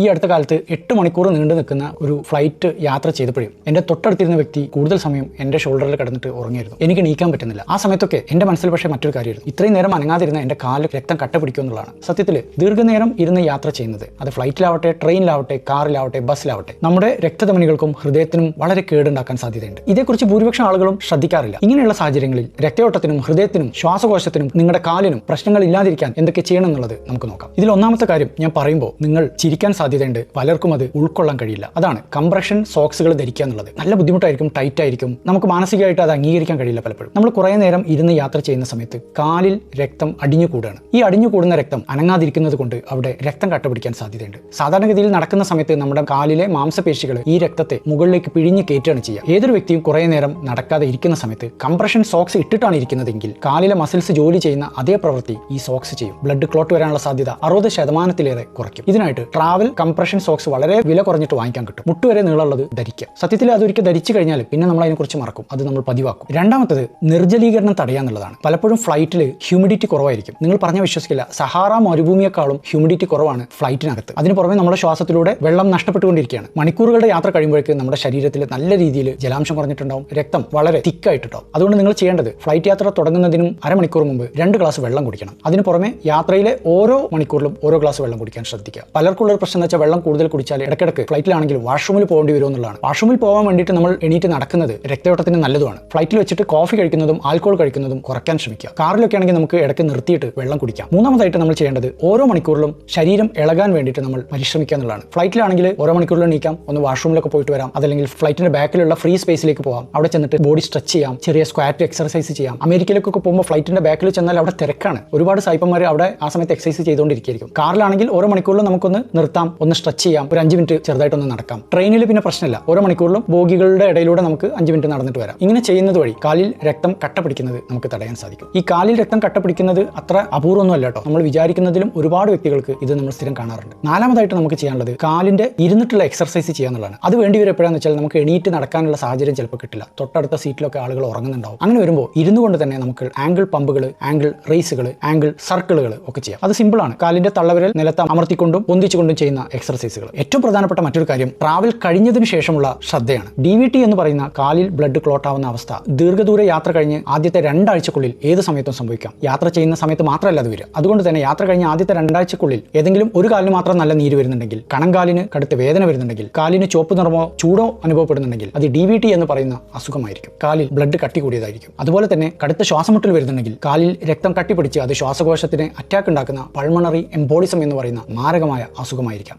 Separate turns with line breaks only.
ഈ അടുത്ത കാലത്ത് 8 മണിക്കൂർ നീണ്ടു നിൽക്കുന്ന ഒരു ഫ്ലൈറ്റ് യാത്ര ചെയ്തപ്പോഴും എൻ്റെ തൊട്ടടുത്തിരുന്ന വ്യക്തി കൂടുതൽ സമയം എൻ്റെ ഷോൾഡറിൽ കിടന്നിട്ട് ഉറങ്ങിയിരുന്നു. എനിക്ക് നീക്കാൻ പറ്റുന്നില്ല. ആ സമയത്തൊക്കെ എൻ്റെ മനസ്സിൽ പക്ഷേ മറ്റൊരു കാര്യമായിരുന്നു, ഇത്രയും നേരം അനങ്ങാതിരുന്ന എൻ്റെ കാലിൽ രക്തം കട്ട പിടിക്കും എന്നുള്ളതാണ്. സത്യത്തിൽ ദീർഘനേരം ഇരുന്ന് യാത്ര ചെയ്യുന്നത്, അത് ഫ്ലൈറ്റിലാവട്ടെ, ട്രെയിനിലാവട്ടെ, കാറിലാവട്ടെ, ബസ്സിലാവട്ടെ, നമ്മുടെ രക്തധമനികൾക്കും ഹൃദയത്തിനും വളരെ കേടുണ്ടാക്കാൻ സാധ്യതയുണ്ട്. ഇതേക്കുറിച്ച് ഭൂരിപക്ഷം ആളുകളും ശ്രദ്ധിക്കാറില്ല. ഇങ്ങനെയുള്ള സാഹചര്യങ്ങളിൽ രക്തയോട്ടത്തിനും ഹൃദയത്തിനും ശ്വാസകോശത്തിനും നിങ്ങളുടെ കാലിനും പ്രശ്നങ്ങൾ ഇല്ലാതിരിക്കാൻ എന്തൊക്കെ ചെയ്യണം എന്നുള്ളത് നമുക്ക് നോക്കാം. ഇതിൽ ഒന്നാമത്തെ കാര്യം ഞാൻ പറയുമ്പോൾ നിങ്ങൾ ചിരിക്കാൻ സാധ്യതയുണ്ട്, പലർക്കും അത് ഉൾക്കൊള്ളാൻ കഴിയില്ല. അതാണ് കംപ്രഷൻ സോക്സുകൾ ധരിക്കുക എന്നുള്ളത്. നല്ല ബുദ്ധിമുട്ടായിരിക്കും, ടൈറ്റ് ആയിരിക്കും, നമുക്ക് മാനസികമായിട്ട് അത് അംഗീകരിക്കാൻ കഴിയില്ല. പലപ്പോഴും നമ്മൾ കുറേ നേരം ഇരുന്ന് യാത്ര ചെയ്യുന്ന സമയത്ത് കാലിൽ രക്തം അടിഞ്ഞു കൂടുകയാണ്. ഈ അടിഞ്ഞു കൂടുന്ന രക്തം അനങ്ങാതിരിക്കുന്നത് കൊണ്ട് അവിടെ രക്തം കട്ടപിടിക്കാൻ സാധ്യതയുണ്ട്. സാധാരണഗതിയിൽ നടക്കുന്ന സമയത്ത് നമ്മുടെ കാലിലെ മാംസപേശികൾ ഈ രക്തത്തെ മുകളിലേക്ക് പിഴിഞ്ഞ് കയറ്റുകയാണ് ചെയ്യുക. ഏതൊരു വ്യക്തിയും കുറേ നേരം നടക്കാതെ ഇരിക്കുന്ന സമയത്ത് കംപ്രഷൻ സോക്സ് ഇട്ടിട്ടാണ് ഇരിക്കുന്നതെങ്കിൽ കാലിലെ മസിൽസ് ജോലി ചെയ്യുന്ന അതേ പ്രവൃത്തി ഈ സോക്സ് ചെയ്യും. ബ്ലഡ് ക്ലോട്ട് വരാനുള്ള സാധ്യത 60% കുറയ്ക്കും. ഇതിനായിട്ട് ട്രാവൽ കംപ്രഷൻ സോക്സ് വളരെ വില കുറഞ്ഞിട്ട് വാങ്ങിക്കാൻ കിട്ടും. മുട്ടുവരെ നീളമുള്ളത് ധരിക്കുക. സത്യത്തിൽ അതൊരിക്കൽ ധരിച്ചു കഴിഞ്ഞാൽ പിന്നെ നമ്മൾ അതിനെക്കുറിച്ച് മറക്കും, അത് നമ്മൾ പതിവാക്കും. രണ്ടാമത്തത് നിർജ്ജലീകരണം തടയാന്നുള്ളതാണ്. പലപ്പോഴും ഫ്ലൈറ്റിൽ ഹ്യൂമിഡിറ്റി കുറവായിരിക്കും. നിങ്ങൾ പറഞ്ഞാൽ വിശ്വസിക്കില്ല, സഹാറ മരുഭൂമിയെക്കാളും ഹ്യൂമിഡിറ്റി കുറവാണ് ഫ്ലൈറ്റിനകത്ത്. അതിന് പുറമെ നമ്മുടെ ശ്വാസത്തിലൂടെ വെള്ളം നഷ്ടപ്പെട്ടുകൊണ്ടിരിക്കുകയാണ്. മണിക്കൂറുകളുടെ യാത്ര കഴിയുമ്പോഴേക്ക് നമ്മുടെ ശരീരത്തിൽ നല്ല രീതിയിൽ ജലാംശം കുറഞ്ഞിട്ടുണ്ടാവും, രക്തം വളരെ തിക്കായിട്ടുണ്ടാവും. അതുകൊണ്ട് നിങ്ങൾ ചെയ്യേണ്ടത് ഫ്ലൈറ്റ് യാത്ര തുടങ്ങുന്നതിനും അരമണിക്കൂർ മുമ്പ് 2 ഗ്ലാസ് വെള്ളം കുടിക്കണം. അതിന് പുറമെ യാത്രയിലെ ഓരോ മണിക്കൂറിലും ഓരോ ഗ്ലാസ് വെള്ളം കുടിക്കാൻ ശ്രദ്ധിക്കുക. പലർക്കുള്ള ഒരു പ്രശ്നം എന്ന് വെച്ചാൽ വെള്ളം കൂടുതൽ കുടിച്ചാൽ ഇടയ്ക്കിടയ്ക്ക് ഫ്ലൈറ്റിലാണെങ്കിൽ വാഷ്റൂമിൽ പോകേണ്ടി വരും എന്നുള്ളതാണ്. വാഷ്റൂമിൽ പോകാൻ വേണ്ടിയിട്ട് നമ്മൾ എണീറ്റ് നടക്കുന്നത് രക്തയോട്ടത്തിന് നല്ലതുമാണ്. ഫ്ലൈറ്റിൽ വെച്ചിട്ട് കോഫി കഴിക്കുന്നതും ആൽക്കോൾ കഴിക്കുന്നതും കുറയ്ക്കാൻ ശ്രമിക്കുക. കാറിലൊക്കെ ആണെങ്കിൽ നമുക്ക് ഇടയ്ക്ക് നിർത്തിയിട്ട് വെള്ളം കുടിക്കാം. മൂന്നാമതായിട്ട് നമ്മൾ ചെയ്യേണ്ടത് ഓരോ മണിക്കൂറിലും ശരീരം ഇളകാൻ വേണ്ടിയിട്ട് നമ്മൾ പരിശ്രമിക്കുക എന്നുള്ളതാണ്. ഫ്ലൈറ്റിലാണെങ്കിൽ ഓരോ മണിക്കൂറിലും നീക്കാം, ഒന്ന് വാഷ്റൂമിലൊക്കെ പോയിട്ട് വരാം, അതല്ലെങ്കിൽ ഫ്ലൈറ്റിന്റെ ബാക്കിലുള്ള ഫ്രീ സ്പേസിലേക്ക് പോകാം, അവിടെ ചെന്നിട്ട് ബോഡി സ്ട്രെച്ച് ചെയ്യാം, ചെറിയ സ്ക്വാറ്റ് എക്സർസൈസ് ചെയ്യാം. അമേരിക്കയിലേക്കൊക്കെ പോകുമ്പോൾ ഫ്ലൈറ്റിന്റെ ബാക്കിൽ ചെന്നാൽ അവിടെ തിരക്കാണ്, ഒരുപാട് സായിപ്പന്മാർ അവിടെ ആ സമയത്ത് എക്സസൈസ് ചെയ്തുകൊണ്ടിരിക്കും. കാറിലാണെങ്കിൽ ഓരോ മണിക്കൂറിലും നമുക്കൊന്ന് നിർത്താം, ഒന്ന് സ്ട്രെച്ച് ചെയ്യാം, ഒരു 5 മിനിറ്റ് ചെറുതായിട്ടൊന്ന് നടക്കാം. ട്രെയിനിൽ പിന്നെ പ്രശ്നമില്ല, ഓരോ മണിക്കൂറിലും ബോഗികളുടെ ഇടയിലൂടെ നമുക്ക് 5 മിനിറ്റ് നടന്നിട്ട് വരാം. ഇങ്ങനെ ചെയ്യുന്നത് വഴി കാലിൽ രക്തം കട്ട പിടിക്കുന്നത് നമുക്ക് തടയാൻ സാധിക്കും. ഈ കാലിൽ രക്തം കട്ട പിടിക്കുന്നത് അത്ര അപൂർവമൊന്നും അല്ല കേട്ടോ, നമ്മൾ വിചാരിക്കുന്നതിലും ഒരുപാട് വ്യക്തികൾക്ക് ഇത് നമ്മൾ സ്ഥിരം കാണാറുണ്ട്. നാലാമതായിട്ട് നമുക്ക് ചെയ്യാനുള്ളത് കാലിന്റെ ഇരുന്നിട്ടുള്ള എക്സർസൈസ് ചെയ്യാന്നുള്ളതാണ്. അത് വേണ്ടി വരും എപ്പോഴാന്ന് വെച്ചാൽ നമുക്ക് എണീറ്റ് നടക്കാനുള്ള സാഹചര്യം ചിലപ്പോൾ കിട്ടില്ല, തൊട്ടടുത്ത സീറ്റിലൊക്കെ ആളുകൾ ഉറങ്ങുന്നുണ്ടാവും. അങ്ങനെ വരുമ്പോൾ ഇരുന്നു കൊണ്ട് തന്നെ നമുക്ക് ആംഗിൾ പമ്പുകൾ, ആംഗിൾ റേസുകൾ, ആംഗിൾ സർക്കിളുകൾ ഒക്കെ ചെയ്യാം. അത് സിമ്പിളാണ്. കാലിന്റെ തള്ളവിരൽ നിലത്ത് അമർത്തിക്കൊണ്ടും പൊന്തിച്ചുകൊണ്ടും ചെയ്യുന്ന എക്സർസൈസുകൾ. ഏറ്റവും പ്രധാനപ്പെട്ട മറ്റൊരു കാര്യം ട്രാവൽ കഴിഞ്ഞതിന് ശേഷമുള്ള ശ്രദ്ധയാണ്. DVT എന്ന് പറയുന്ന കാലിൽ ബ്ലഡ് ക്ലോട്ട് ആവുന്ന അവസ്ഥ ദീർഘദൂര യാത്ര കഴിഞ്ഞ് ആദ്യത്തെ 2 ആഴ്ചക്കുള്ളിൽ ഏത് സമയത്തും സംഭവിക്കാം. യാത്ര ചെയ്യുന്ന സമയത്ത് മാത്രമല്ല അത് വരിക. അതുകൊണ്ട് തന്നെ യാത്ര കഴിഞ്ഞ് ആദ്യത്തെ 2 ആഴ്ചക്കുള്ളിൽ ഏതെങ്കിലും ഒരു കാലിന് മാത്രം നല്ല നീര് വരുന്നുണ്ടെങ്കിൽ, കണങ്കാലിന് കടുത്ത വേദന വരുന്നുണ്ടെങ്കിൽ, കാലിന് ചുവപ്പ് നിറമോ ചൂടോ അനുഭവപ്പെടുന്നുണ്ടെങ്കിൽ അത് DVT എന്ന് പറയുന്ന അസുഖമായിരിക്കും. കാലിൽ ബ്ലഡ് കട്ടി കൂടിയതായിരിക്കും. അതുപോലെ തന്നെ കടുത്ത ശ്വാസമുട്ടൽ വരുന്നുണ്ടെങ്കിൽ, കാലിൽ രക്തം കട്ടിപ്പിടിച്ച് അത് ശ്വാസകോശത്തിന് അറ്റാക്ക് ഉണ്ടാക്കുന്ന പൾമണറി എംബോളിസം എന്ന് പറയുന്ന മാരകമായ അസുഖമായിരിക്കാം.